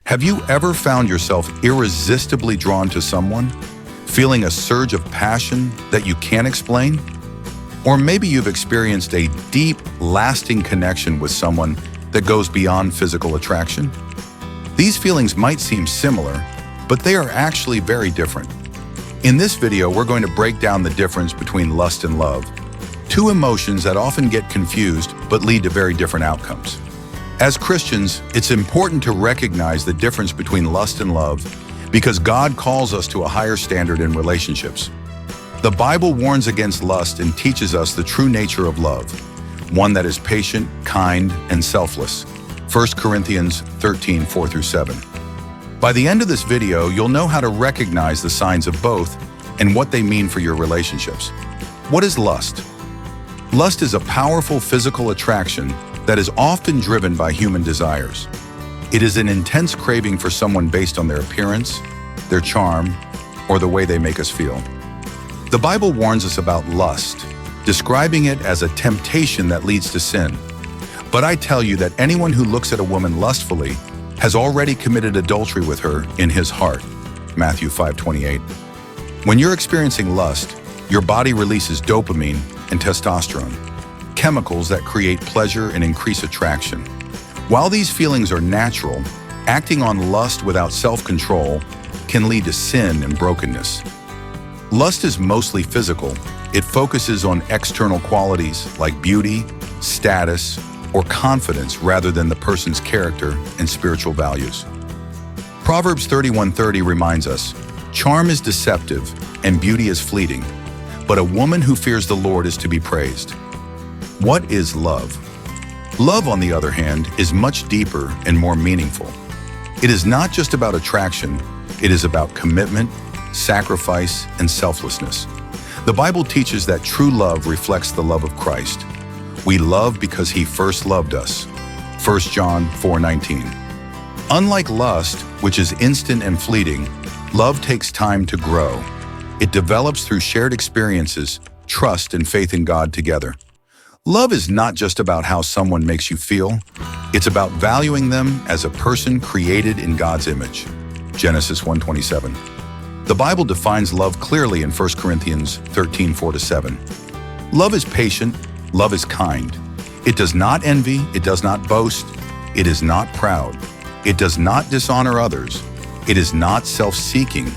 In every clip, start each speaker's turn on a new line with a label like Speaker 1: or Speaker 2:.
Speaker 1: Have you ever found yourself irresistibly drawn to someone, feeling a surge of passion that you can't explain? Or maybe you've experienced a deep, lasting connection with someone that goes beyond physical attraction? These feelings might seem similar, but they are actually very different. In this video, we're going to break down the difference between lust and love, two emotions that often get confused but lead to very different outcomes. As Christians, it's important to recognize the difference between lust and love because God calls us to a higher standard in relationships. The Bible warns against lust and teaches us the true nature of love, one that is patient, kind, and selfless. 1 Corinthians 13, 4-7. By the end of this video, you'll know how to recognize the signs of both and what they mean for your relationships. What is lust? Lust is a powerful physical attraction that is often driven by human desires. It is an intense craving for someone based on their appearance, their charm, or the way they make us feel. The Bible warns us about lust, describing it as a temptation that leads to sin. But I tell you that anyone who looks at a woman lustfully has already committed adultery with her in his heart. Matthew 5:28. When you're experiencing lust, your body releases dopamine and testosterone, chemicals that create pleasure and increase attraction. While these feelings are natural, acting on lust without self-control can lead to sin and brokenness. Lust is mostly physical. It focuses on external qualities like beauty, status, or confidence rather than the person's character and spiritual values. Proverbs 31:30 reminds us, "Charm is deceptive and beauty is fleeting, but a woman who fears the Lord is to be praised." What is love? Love, on the other hand, is much deeper and more meaningful. It is not just about attraction, it is about commitment, sacrifice, and selflessness. The Bible teaches that true love reflects the love of Christ. We love because He first loved us. 1 John 4:19. Unlike lust, which is instant and fleeting, love takes time to grow. It develops through shared experiences, trust, and faith in God together. Love is not just about how someone makes you feel. It's about valuing them as a person created in God's image. Genesis 1:27. The Bible defines love clearly in 1 Corinthians 13, 4-7. Love is patient. Love is kind. It does not envy. It does not boast. It is not proud. It does not dishonor others. It is not self-seeking.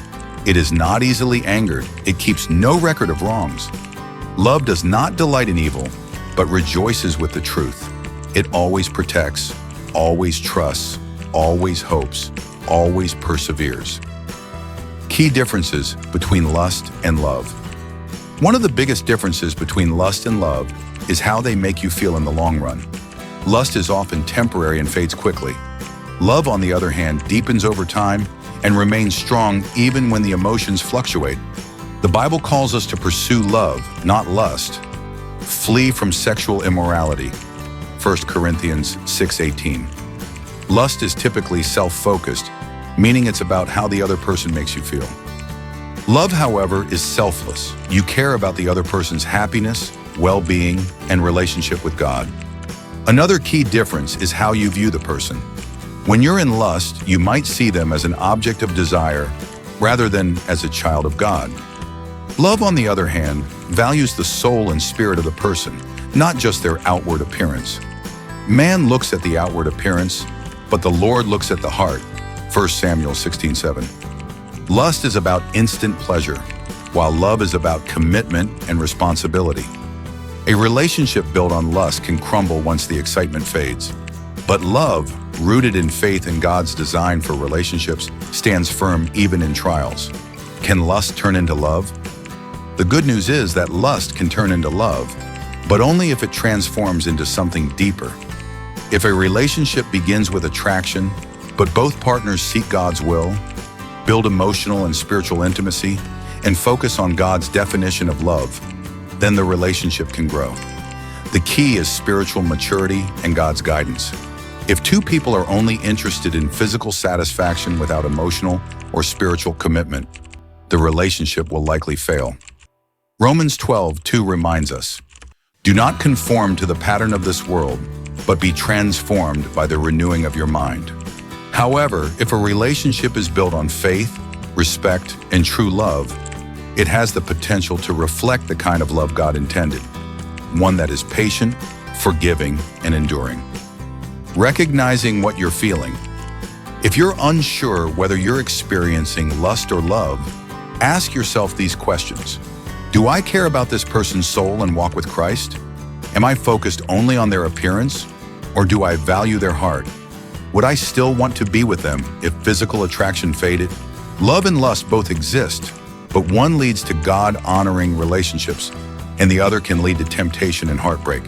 Speaker 1: It is not easily angered. It keeps no record of wrongs. Love does not delight in evil, but rejoices with the truth. It always protects, always trusts, always hopes, always perseveres. Key differences between lust and love. One of the biggest differences between lust and love is how they make you feel in the long run. Lust is often temporary and fades quickly. Love, on the other hand, deepens over time and remains strong even when the emotions fluctuate. The Bible calls us to pursue love, not lust. Flee from sexual immorality. 1 Corinthians 6:18. Lust is typically self-focused, meaning it's about how the other person makes you feel. Love, however, is selfless. You care about the other person's happiness, well-being, and relationship with God. Another key difference is how you view the person. When you're in lust, you might see them as an object of desire rather than as a child of God. Love, on the other hand, values the soul and spirit of the person, not just their outward appearance. Man looks at the outward appearance, but the Lord looks at the heart. 1 Samuel 16:7. Lust is about instant pleasure, while love is about commitment and responsibility. A relationship built on lust can crumble once the excitement fades. But love, rooted in faith in God's design for relationships, stands firm even in trials. Can lust turn into love? The good news is that lust can turn into love, but only if it transforms into something deeper. If a relationship begins with attraction, but both partners seek God's will, build emotional and spiritual intimacy, and focus on God's definition of love, then the relationship can grow. The key is spiritual maturity and God's guidance. If two people are only interested in physical satisfaction without emotional or spiritual commitment, the relationship will likely fail. Romans 12:2 reminds us, "Do not conform to the pattern of this world, but be transformed by the renewing of your mind." However, if a relationship is built on faith, respect, and true love, it has the potential to reflect the kind of love God intended, one that is patient, forgiving, and enduring. Recognizing what you're feeling. If you're unsure whether you're experiencing lust or love, ask yourself these questions. Do I care about this person's soul and walk with Christ? Am I focused only on their appearance, or do I value their heart? Would I still want to be with them if physical attraction faded? Love and lust both exist, but one leads to God-honoring relationships, and the other can lead to temptation and heartbreak.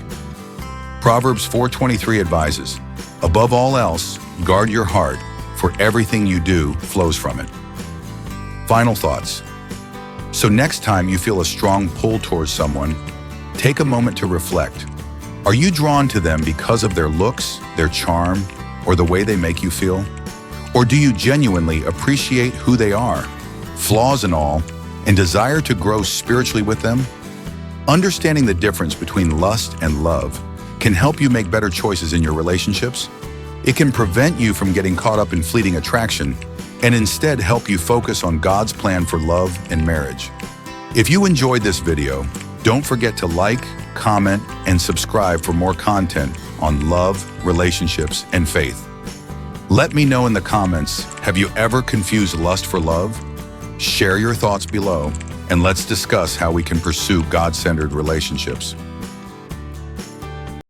Speaker 1: Proverbs 4:23 advises, "Above all else, guard your heart, for everything you do flows from it." Final thoughts. So next time you feel a strong pull towards someone, take a moment to reflect. Are you drawn to them because of their looks, their charm, or the way they make you feel? Or do you genuinely appreciate who they are, flaws and all, and desire to grow spiritually with them? Understanding the difference between lust and love can help you make better choices in your relationships. It can prevent you from getting caught up in fleeting attraction and instead help you focus on God's plan for love and marriage. If you enjoyed this video, don't forget to like, comment, and subscribe for more content on love, relationships, and faith. Let me know in the comments, have you ever confused lust for love? Share your thoughts below, and let's discuss how we can pursue God-centered relationships.